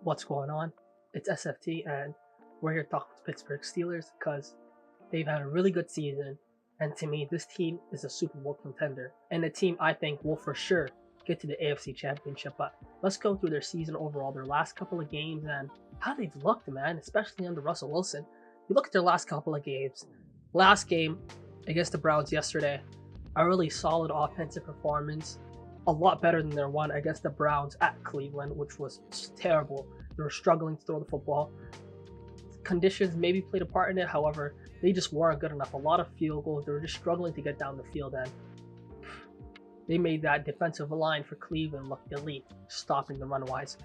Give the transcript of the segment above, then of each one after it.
What's going on? It's SFT, and we're here talking to Pittsburgh Steelers because they've had a really good season. And to me, this team is a Super Bowl contender, and a team I think will for sure get to the AFC Championship. But let's go through their season overall, their last couple of games, and how they've looked, man, especially under Russell Wilson. You look at their last couple of games. Last game against the Browns yesterday, a really solid offensive performance. A lot better than their one against the Browns at Cleveland, which was terrible. They were struggling to throw the football. Conditions maybe played a part in it. However, they just weren't good enough. A lot of field goals. They were just struggling to get down the field, and they made that defensive line for Cleveland look elite, stopping the run wise.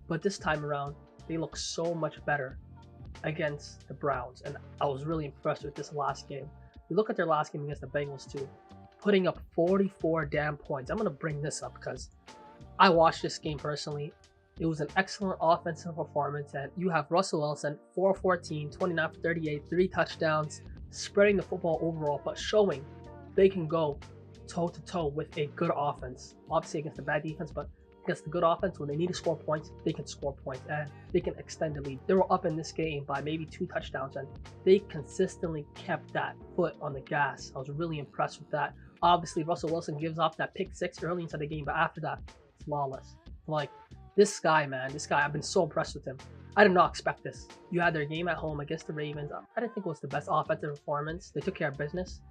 But this time around, they look so much better against the Browns, and I was really impressed with this last game. You look at their last game against the Bengals too, putting up 44 damn points. I'm going to bring this up because I watched this game personally. It was an excellent offensive performance, and you have Russell Wilson, 4-14, 29 for 38, 3 touchdowns, spreading the football overall, but showing they can go toe-to-toe with a good offense. Obviously against a bad defense, but against the good offense, when they need to score points, they can score points, and they can extend the lead. They were up in this game by maybe 2 touchdowns, and they consistently kept that foot on the gas. I was really impressed with that. Obviously, Russell Wilson gives off that pick 6 early into the game, but after that, flawless. Like, this guy, man, I've been so impressed with him. I did not expect this. You had their game at home against the Ravens. I didn't think it was the best offensive performance. They took care of business.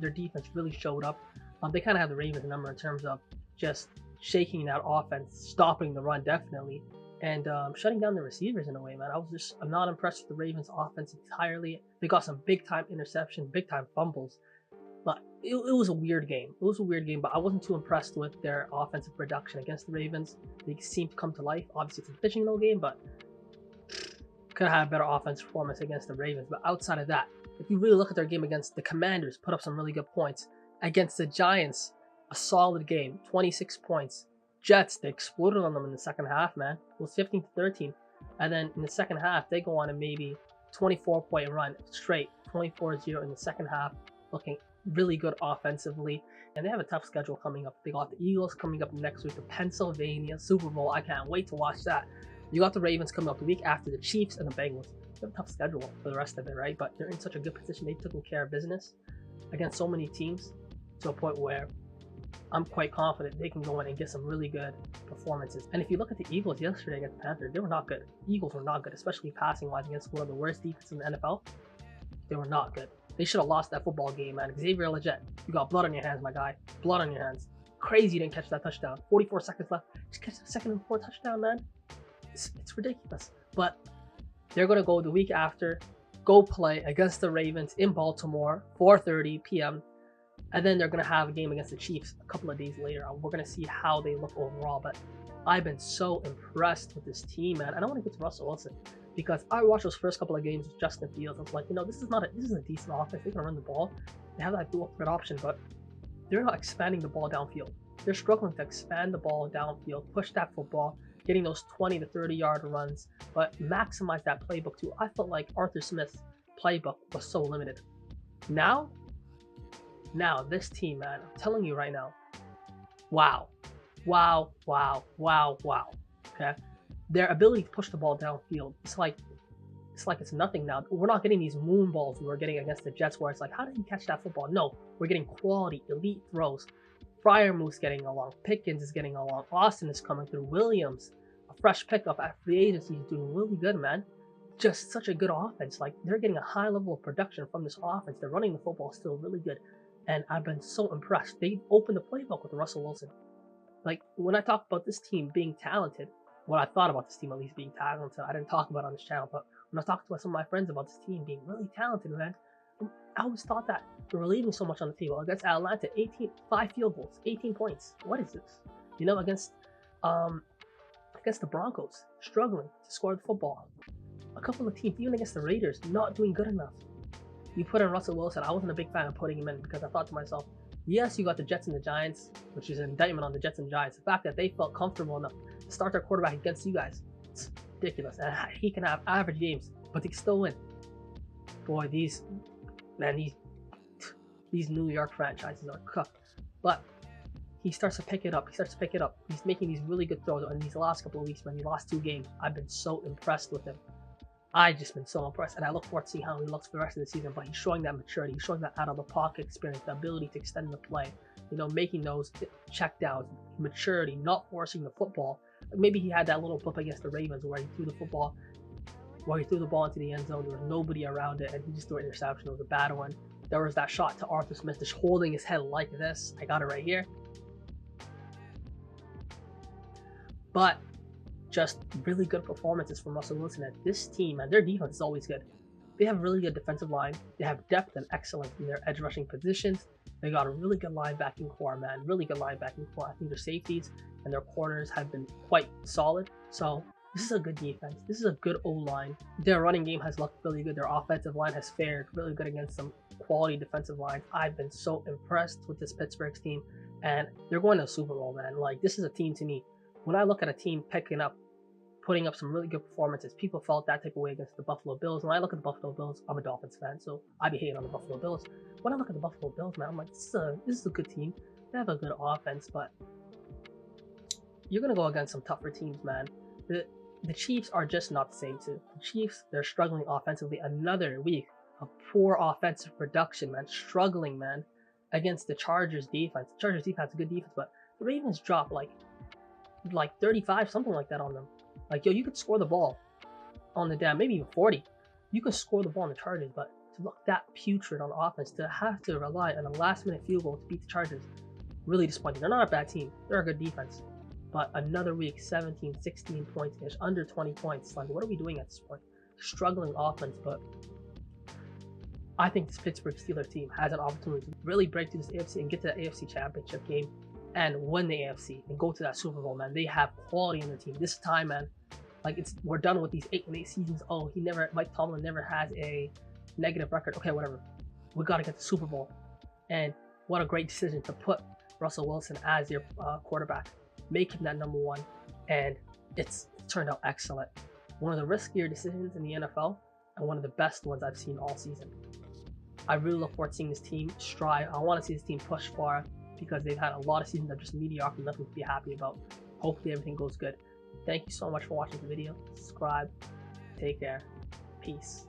Their defense really showed up. They kind of have the Ravens number in terms of just shaking that offense, stopping the run definitely, and shutting down the receivers in a way, man. I'm not impressed with the Ravens offense entirely. They got some big time interception, big time fumbles. But it was a weird game. It was a weird game, but I wasn't too impressed with their offensive production against the Ravens. They seemed to come to life. Obviously, it's a divisional game, but could have had a better offensive performance against the Ravens. But outside of that, if you really look at their game against the Commanders, put up some really good points. Against the Giants, a solid game, 26 points. Jets, they exploded on them in the second half, man. It was 15-13. And then in the second half, they go on a maybe 24-point run straight, 24-0 in the second half, looking really good offensively. And they have a tough schedule coming up. They got the Eagles coming up next week, the Pennsylvania Super Bowl. I can't wait to watch that. You got the Ravens coming up the week after, the Chiefs and the Bengals. They have a tough schedule for the rest of it, right? But they're in such a good position. They've taken care of business against so many teams to a point where I'm quite confident they can go in and get some really good performances. And if you look at the Eagles yesterday against the Panthers, they were not good. Eagles were not good, especially passing-wise against one of the worst defenses in the NFL. They were not good. They should have lost that football game, man. Xavier Legette, you got blood on your hands, my guy. Blood on your hands. Crazy you didn't catch that touchdown. 44 seconds left. Just catch the 2nd and 4th touchdown, man. It's ridiculous. But they're going to go the week after, go play against the Ravens in Baltimore, 4:30 p.m., and then they're going to have a game against the Chiefs a couple of days later. We're going to see how they look overall, but I've been so impressed with this team, man. And I want to get to Russell Wilson because I watched those first couple of games with Justin Fields. I was like, this is a decent offense. They're going to run the ball. They have that dual threat option, but they're not expanding the ball downfield. They're struggling to expand the ball downfield, push that football, getting those 20 to 30-yard runs, but maximize that playbook too. I felt like Arthur Smith's playbook was so limited. Now, this team, man, I'm telling you right now, wow. Okay, their ability to push the ball downfield, it's like it's nothing now. We're not getting these moon balls we were getting against the Jets, where it's like, how did he catch that football? No, we're getting quality, elite throws. Freiermuth's getting along, Pickens is getting along, Austin is coming through, Williams, a fresh pickup at free agency, is doing really good, man. Just such a good offense. Like, they're getting a high level of production from this offense. They're running the football still really good. And I've been so impressed. They opened the playbook with Russell Wilson. Like, when I talk about this team being talented, what I thought about this team at least being talented, I didn't talk about it on this channel, but when I talked to some of my friends about this team being really talented, man, I always thought that they were leaving so much on the table. Against Atlanta, 5 field goals, 18 points. What is this? Against the Broncos, struggling to score the football. A couple of teams, even against the Raiders, not doing good enough. You put in Russell Wilson. I wasn't a big fan of putting him in because I thought to myself, yes, you got the Jets and the Giants, which is an indictment on the Jets and Giants. The fact that they felt comfortable enough to start their quarterback against you guys, it's ridiculous. And he can have average games, but they can still win. Boy, these New York franchises are cooked. But he starts to pick it up. He's making these really good throws. In these last couple of weeks, when he lost 2 games, I've been so impressed with him. I've just been so impressed, and I look forward to seeing how he looks for the rest of the season. But he's showing that maturity, he's showing that out of the pocket experience, the ability to extend the play, making those check downs, maturity, not forcing the football. Maybe he had that little blip against the Ravens where he threw the ball into the end zone. There was nobody around it, and he just threw an interception. It was a bad one. There was that shot to Arthur Smith, just holding his head like this. I got it right here. But just really good performances from Russell Wilson. And this team, and their defense is always good. They have a really good defensive line. They have depth and excellence in their edge rushing positions. They got a really good linebacking core, man. Really good linebacking core. I think their safeties and their corners have been quite solid. So this is a good defense. This is a good O-line. Their running game has looked really good. Their offensive line has fared really good against some quality defensive lines. I've been so impressed with this Pittsburgh team, and they're going to the Super Bowl, man. Like, this is a team to me. When I look at a team putting up some really good performances, people felt that type of way against the Buffalo Bills. When I look at the Buffalo Bills, I'm a Dolphins fan, so I be hating on the Buffalo Bills. When I look at the Buffalo Bills, man, I'm like, this is a good team. They have a good offense, but you're gonna go against some tougher teams, man. The Chiefs are just not the same too. The Chiefs, they're struggling offensively. Another week of poor offensive production, man. Struggling, man, against the Chargers defense. The Chargers defense is a good defense, but the Ravens dropped like 35, something like that on them. Like, yo, you could score the ball on the damn, maybe even 40. You could score the ball on the Chargers, but to look that putrid on offense, to have to rely on a last-minute field goal to beat the Chargers, really disappointing. They're not a bad team. They're a good defense. But another week, 17, 16 points, finish under 20 points. Like, what are we doing at this point? Struggling offense, but I think this Pittsburgh Steelers team has an opportunity to really break through this AFC and get to the AFC Championship game and win the AFC and go to that Super Bowl, man. They have quality in their team. This time, man, like, we're done with these 8-8 seasons. Oh, Mike Tomlin never has a negative record. Okay, whatever. We got to get the Super Bowl. And what a great decision to put Russell Wilson as your quarterback. Make him that number 1. And it's turned out excellent. One of the riskier decisions in the NFL and one of the best ones I've seen all season. I really look forward to seeing this team strive. I want to see this team push far, because they've had a lot of seasons that are just mediocre, nothing to be happy about. Hopefully everything goes good. Thank you so much for watching the video. Subscribe. Take care. Peace.